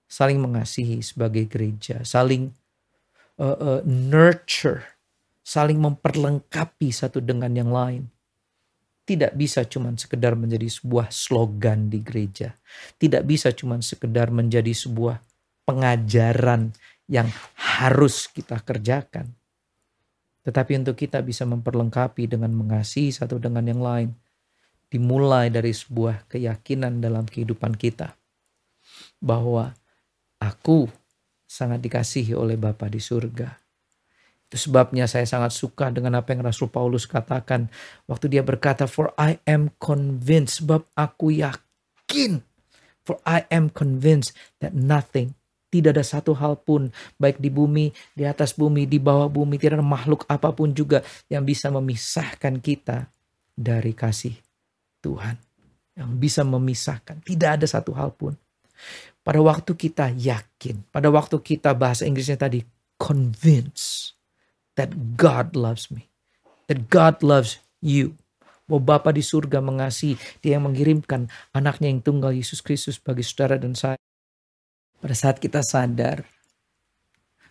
saling mengasihi sebagai gereja, saling nurture, saling memperlengkapi satu dengan yang lain. Tidak bisa cuma sekedar menjadi sebuah slogan di gereja. Tidak bisa cuma sekedar menjadi sebuah pengajaran yang harus kita kerjakan. Tetapi untuk kita bisa memperlengkapi dengan mengasihi satu dengan yang lain. Dimulai dari sebuah keyakinan dalam kehidupan kita. Bahwa aku sangat dikasihi oleh Bapa di surga. Itu sebabnya saya sangat suka dengan apa yang Rasul Paulus katakan. Waktu dia berkata, for I am convinced. Sebab aku yakin. For I am convinced that nothing. Tidak ada satu hal pun. Baik di bumi, di atas bumi, di bawah bumi. Tidak ada makhluk apapun juga yang bisa memisahkan kita dari kasih Tuhan. Yang bisa memisahkan. Tidak ada satu hal pun. Pada waktu kita yakin. Pada waktu kita bahasa Inggrisnya tadi. Convinced. That God loves me. That God loves you. Bahwa Bapa di surga mengasihi. Dia yang mengirimkan anaknya yang tunggal Yesus Kristus bagi saudara dan saya. Pada saat kita sadar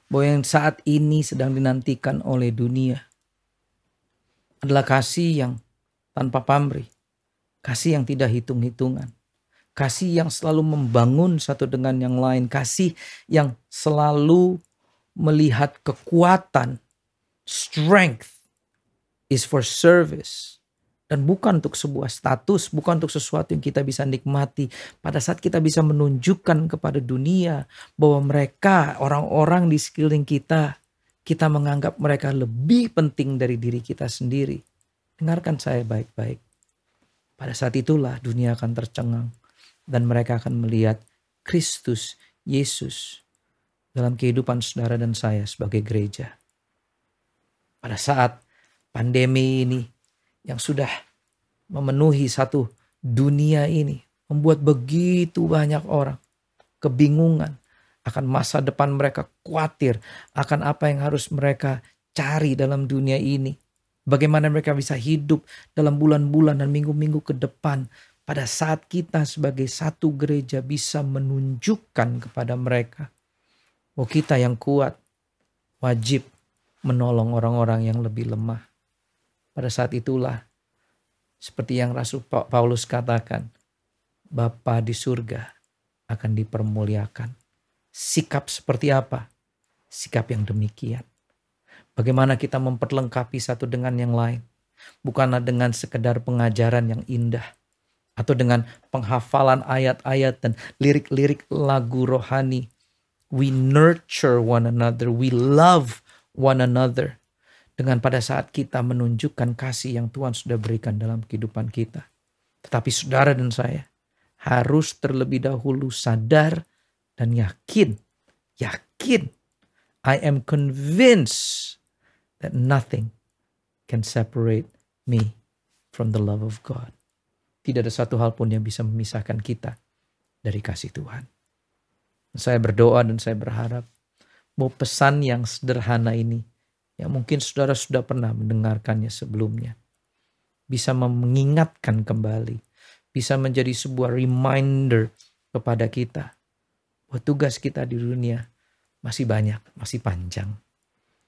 bahwa yang saat ini sedang dinantikan oleh dunia adalah kasih yang tanpa pamrih. Kasih yang tidak hitung-hitungan. Kasih yang selalu membangun satu dengan yang lain. Kasih yang selalu melihat kekuatan, strength is for service. Dan bukan untuk sebuah status, bukan untuk sesuatu yang kita bisa nikmati. Pada saat kita bisa menunjukkan kepada dunia bahwa mereka, orang-orang di sekeliling kita menganggap mereka lebih penting dari diri kita sendiri. Dengarkan saya baik-baik. Pada saat itulah dunia akan tercengang. Dan mereka akan melihat Kristus, Yesus dalam kehidupan saudara dan saya sebagai gereja. Pada saat pandemi ini yang sudah memenuhi satu dunia ini, membuat begitu banyak orang kebingungan akan masa depan mereka, khawatir akan apa yang harus mereka cari dalam dunia ini. Bagaimana mereka bisa hidup dalam bulan-bulan dan minggu-minggu ke depan. Pada saat kita sebagai satu gereja bisa menunjukkan kepada mereka bahwa kita yang kuat wajib menolong orang-orang yang lebih lemah. Pada saat itulah seperti yang Rasul Paulus katakan, Bapa di surga akan dipermuliakan. Sikap seperti apa? Sikap yang demikian. Bagaimana kita memperlengkapi satu dengan yang lain. Bukanlah dengan sekedar pengajaran yang indah. Atau dengan penghafalan ayat-ayat dan lirik-lirik lagu rohani. We nurture one another. We love one another. Dengan pada saat kita menunjukkan kasih yang Tuhan sudah berikan dalam kehidupan kita. Tetapi saudara dan saya harus terlebih dahulu sadar dan yakin. I am convinced that nothing can separate me from the love of God. Tidak ada satu hal pun yang bisa memisahkan kita dari kasih Tuhan. Saya berdoa dan saya berharap bahwa pesan yang sederhana ini, yang mungkin saudara sudah pernah mendengarkannya sebelumnya, bisa mengingatkan kembali, bisa menjadi sebuah reminder kepada kita bahwa tugas kita di dunia masih banyak, masih panjang.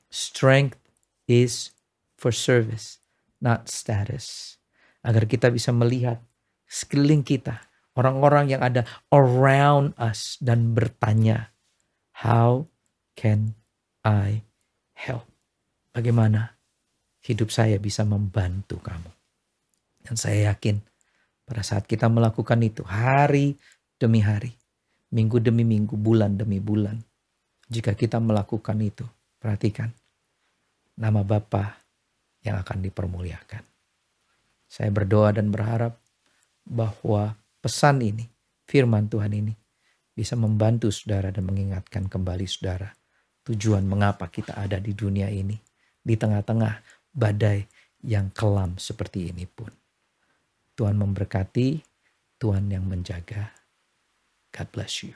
Strength is for service, not status. Agar kita bisa melihat sekeliling kita, orang-orang yang ada around us dan bertanya, how can I help? Bagaimana hidup saya bisa membantu kamu? Dan saya yakin pada saat kita melakukan itu hari demi hari, minggu demi minggu, bulan demi bulan. Jika kita melakukan itu, perhatikan, nama Bapa yang akan dipermuliakan. Saya berdoa dan berharap bahwa pesan ini, firman Tuhan ini, bisa membantu saudara dan mengingatkan kembali saudara tujuan mengapa kita ada di dunia ini, di tengah-tengah badai yang kelam seperti ini pun. Tuhan memberkati, Tuhan yang menjaga. God bless you.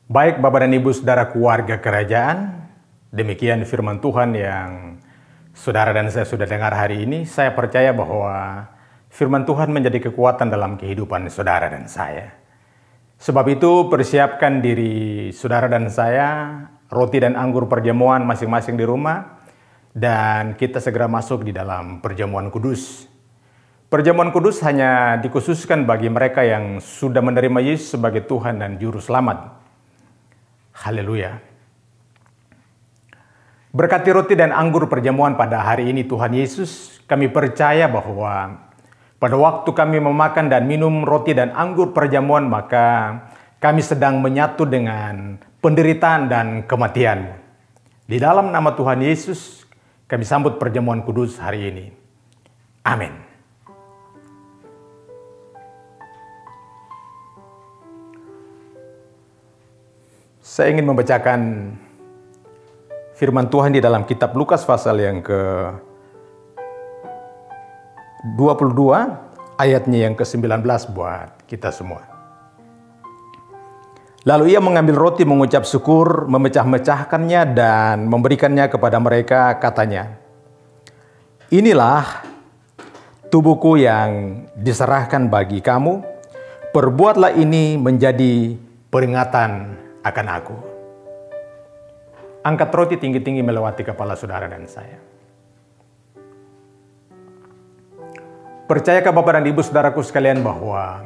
Baik Bapak dan Ibu saudara keluarga kerajaan, demikian firman Tuhan yang saudara dan saya sudah dengar hari ini. Saya percaya bahwa firman Tuhan menjadi kekuatan dalam kehidupan saudara dan saya. Sebab itu persiapkan diri saudara dan saya, roti dan anggur perjamuan masing-masing di rumah, dan kita segera masuk di dalam perjamuan kudus. Perjamuan kudus hanya dikhususkan bagi mereka yang sudah menerima Yesus sebagai Tuhan dan Juru Selamat. Haleluya. Berkati roti dan anggur perjamuan pada hari ini Tuhan Yesus, kami percaya bahwa pada waktu kami memakan dan minum roti dan anggur perjamuan, maka kami sedang menyatu dengan penderitaan dan kematian. Di dalam nama Tuhan Yesus, kami sambut perjamuan kudus hari ini. Amin. Saya ingin membacakan firman Tuhan di dalam kitab Lukas pasal yang ke-22, ayatnya yang ke-19 buat kita semua. Lalu ia mengambil roti, mengucap syukur, memecah-mecahkannya dan memberikannya kepada mereka, katanya, "Inilah tubuhku yang diserahkan bagi kamu, perbuatlah ini menjadi peringatan akan aku." Angkat roti tinggi-tinggi melewati kepala saudara dan saya. Percayakah Bapak dan Ibu saudaraku sekalian bahwa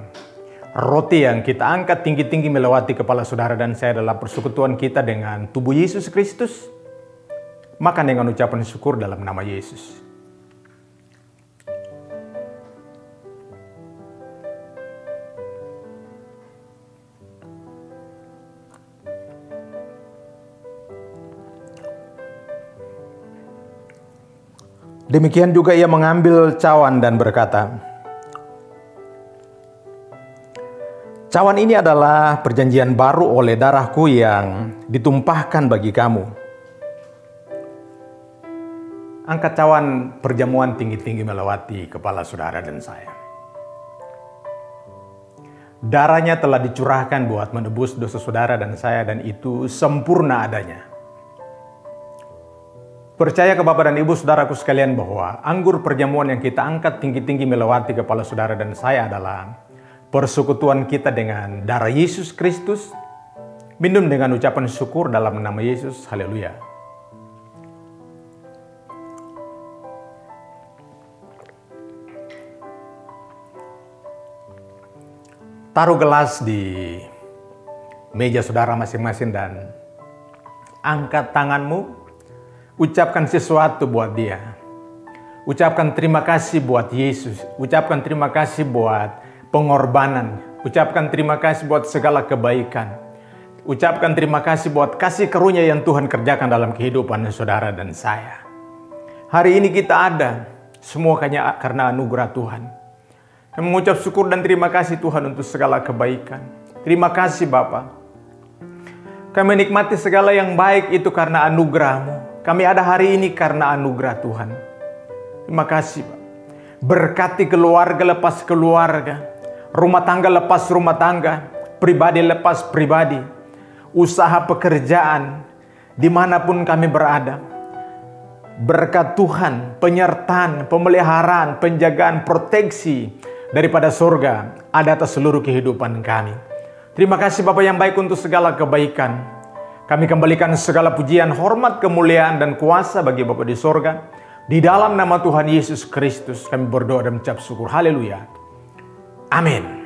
roti yang kita angkat tinggi-tinggi melewati kepala saudara dan saya adalah persekutuan kita dengan tubuh Yesus Kristus? Makan dengan ucapan syukur dalam nama Yesus. Demikian juga ia mengambil cawan dan berkata, "Cawan ini adalah perjanjian baru oleh darahku yang ditumpahkan bagi kamu." Angkat cawan perjamuan tinggi-tinggi melewati kepala saudara dan saya. Darahnya telah dicurahkan buat menebus dosa saudara dan saya, dan itu sempurna adanya. Percaya ke Bapak dan Ibu saudaraku sekalian bahwa anggur perjamuan yang kita angkat tinggi-tinggi melewati kepala saudara dan saya adalah persekutuan kita dengan darah Yesus Kristus. Minum dengan ucapan syukur dalam nama Yesus. Haleluya. Taruh gelas di meja saudara masing-masing dan angkat tanganmu. Ucapkan sesuatu buat dia. Ucapkan terima kasih buat Yesus. Ucapkan terima kasih buat pengorbanan. Ucapkan terima kasih buat segala kebaikan. Ucapkan terima kasih buat kasih karunia yang Tuhan kerjakan dalam kehidupan saudara dan saya. Hari ini kita ada semua karena anugerah Tuhan. Kami mengucap syukur dan terima kasih Tuhan untuk segala kebaikan. Terima kasih Bapa. Kami menikmati segala yang baik itu karena anugerah-Mu. Kami ada hari ini karena anugerah Tuhan. Terima kasih Pak. Berkati keluarga lepas keluarga, rumah tangga lepas rumah tangga, pribadi lepas pribadi, usaha pekerjaan, dimanapun kami berada. Berkat Tuhan, penyertaan, pemeliharaan, penjagaan, proteksi daripada surga ada atas seluruh kehidupan kami. Terima kasih Bapak yang baik untuk segala kebaikan. Kami kembalikan segala pujian, hormat, kemuliaan, dan kuasa bagi Bapa di sorga. Di dalam nama Tuhan Yesus Kristus kami berdoa dan mengucap syukur. Haleluya. Amin.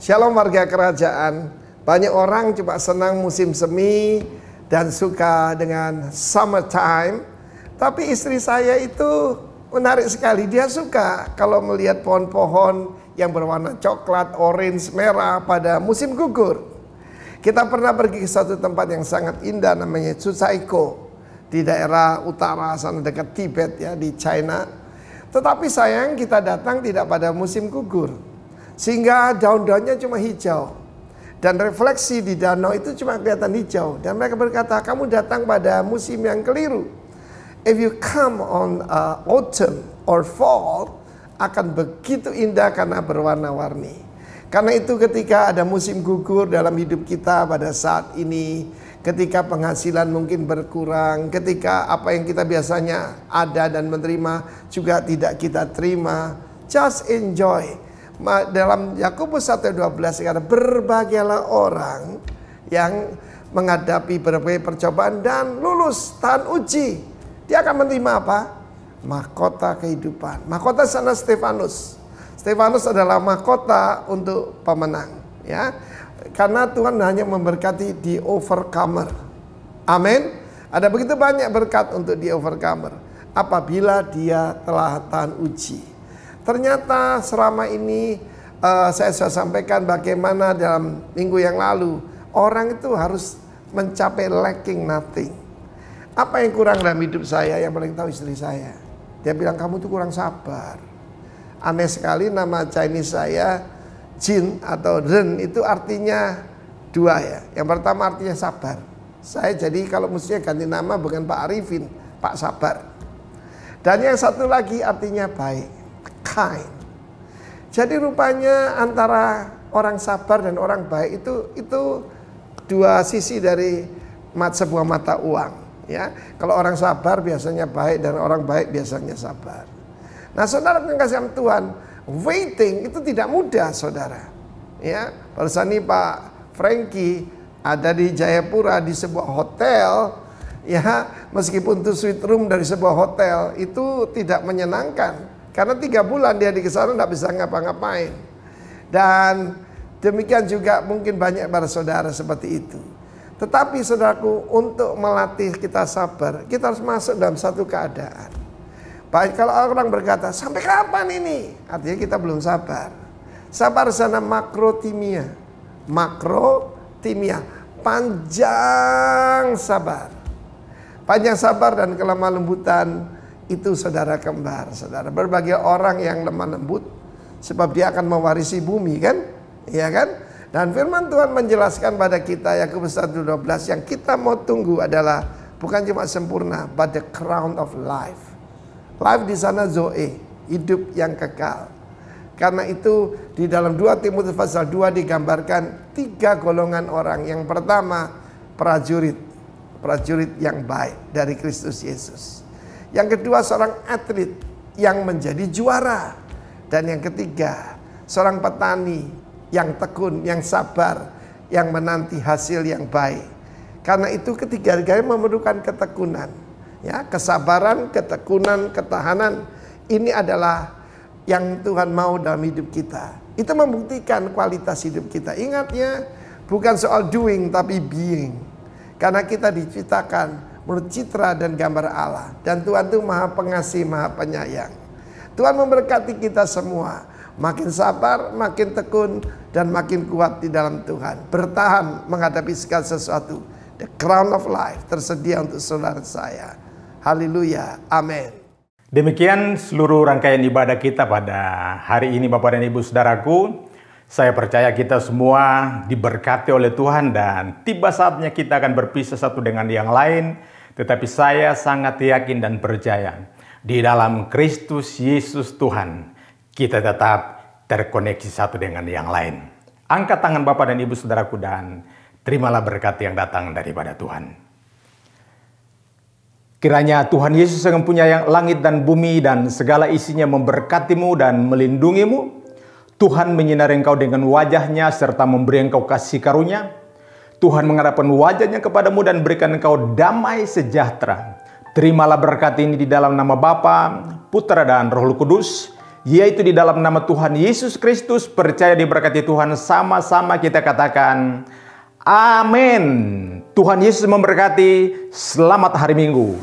Shalom warga kerajaan. Banyak orang cuma senang musim semi dan suka dengan summertime. Tapi istri saya itu menarik sekali. Dia suka kalau melihat pohon-pohon yang berwarna coklat, orange, merah pada musim gugur. Kita pernah pergi ke satu tempat yang sangat indah namanya Chusaiko di daerah utara sana dekat Tibet ya, di China. Tetapi sayang kita datang tidak pada musim gugur. Sehingga daun-daunnya cuma hijau. Dan refleksi di danau itu cuma kelihatan hijau. Dan mereka berkata, kamu datang pada musim yang keliru. If you come on autumn or fall, akan begitu indah karena berwarna-warni. Karena itu ketika ada musim gugur dalam hidup kita pada saat ini, ketika penghasilan mungkin berkurang, ketika apa yang kita biasanya ada dan menerima juga tidak kita terima, just enjoy. Dalam Yakobus 1:12 kata, berbahagialah orang yang menghadapi berbagai percobaan dan lulus tahan uji. Dia akan menerima apa? Mahkota kehidupan. Mahkota sana Stefanus. Stefanus adalah mahkota untuk pemenang, ya. Karena Tuhan hanya memberkati the overcomer. Amin. Ada begitu banyak berkat untuk the overcomer apabila dia telah tahan uji. Ternyata selama ini saya sudah sampaikan bagaimana dalam minggu yang lalu orang itu harus mencapai lacking nothing. Apa yang kurang dalam hidup saya? Yang paling tahu istri saya. Dia bilang, kamu tuh kurang sabar. Aneh sekali nama Chinese saya, Jin atau Ren itu artinya dua ya. Yang pertama artinya sabar. Saya jadi kalau mestinya ganti nama bukan Pak Arifin, Pak Sabar. Dan yang satu lagi artinya baik, kind. Jadi rupanya antara orang sabar dan orang baik itu dua sisi dari sebuah mata uang. Ya, kalau orang sabar biasanya baik dan orang baik biasanya sabar. Nah, saudara kekasihan Tuhan, waiting itu tidak mudah, saudara. Ya, barusan ini Pak Frankie ada di Jayapura di sebuah hotel, ya, meskipun itu suite room dari sebuah hotel itu tidak menyenangkan karena 3 bulan dia di sana tidak bisa ngapa-ngapain. Dan demikian juga mungkin banyak para saudara seperti itu. Tetapi saudaraku, untuk melatih kita sabar, kita harus masuk dalam satu keadaan. Baik, kalau orang berkata, sampai kapan ini? Artinya kita belum sabar. Sabar sana makrotimia. Makrotimia. Panjang sabar. Panjang sabar dan kelemah lembutan itu saudara kembar. Saudara, berbagai orang yang lemah lembut, sebab dia akan mewarisi bumi kan? Iya kan? Dan firman Tuhan menjelaskan pada kita, Yakobus 1:12, yang kita mau tunggu adalah bukan cuma sempurna, but the crown of life. Life di sana zoe, hidup yang kekal. Karena itu di dalam 2 Timotius pasal 2 digambarkan 3 golongan orang. Yang pertama prajurit yang baik dari Kristus Yesus. Yang kedua seorang atlet yang menjadi juara. Dan yang ketiga seorang petani yang tekun, yang sabar, yang menanti hasil yang baik. Karena itu ketiga-tiganya memerlukan ketekunan. Ya, kesabaran, ketekunan, ketahanan, ini adalah yang Tuhan mau dalam hidup kita. Itu membuktikan kualitas hidup kita. Ingat ya, bukan soal doing tapi being. Karena kita diciptakan menurut citra dan gambar Allah. Dan Tuhan itu Maha Pengasih, Maha Penyayang. Tuhan memberkati kita semua. Makin sabar, makin tekun, dan makin kuat di dalam Tuhan. Bertahan menghadapi segala sesuatu. The crown of life tersedia untuk saudara saya. Haleluya, amin. Demikian seluruh rangkaian ibadah kita pada hari ini, Bapak dan Ibu Saudaraku. Saya percaya kita semua diberkati oleh Tuhan dan tiba saatnya kita akan berpisah satu dengan yang lain. Tetapi saya sangat yakin dan percaya di dalam Kristus Yesus Tuhan kita tetap terkoneksi satu dengan yang lain. Angkat tangan Bapak dan Ibu Saudaraku dan terimalah berkat yang datang daripada Tuhan. Kiranya Tuhan Yesus yang mempunyai langit dan bumi dan segala isinya memberkatimu dan melindungimu. Tuhan menyinari engkau dengan wajahnya serta memberi engkau kasih karunia. Tuhan menghadapkan wajahnya kepadamu dan berikan engkau damai sejahtera. Terimalah berkat ini di dalam nama Bapa, Putra dan Roh Kudus, yaitu di dalam nama Tuhan Yesus Kristus. Percaya diberkati Tuhan, sama-sama kita katakan amin. Tuhan Yesus memberkati. Selamat hari Minggu.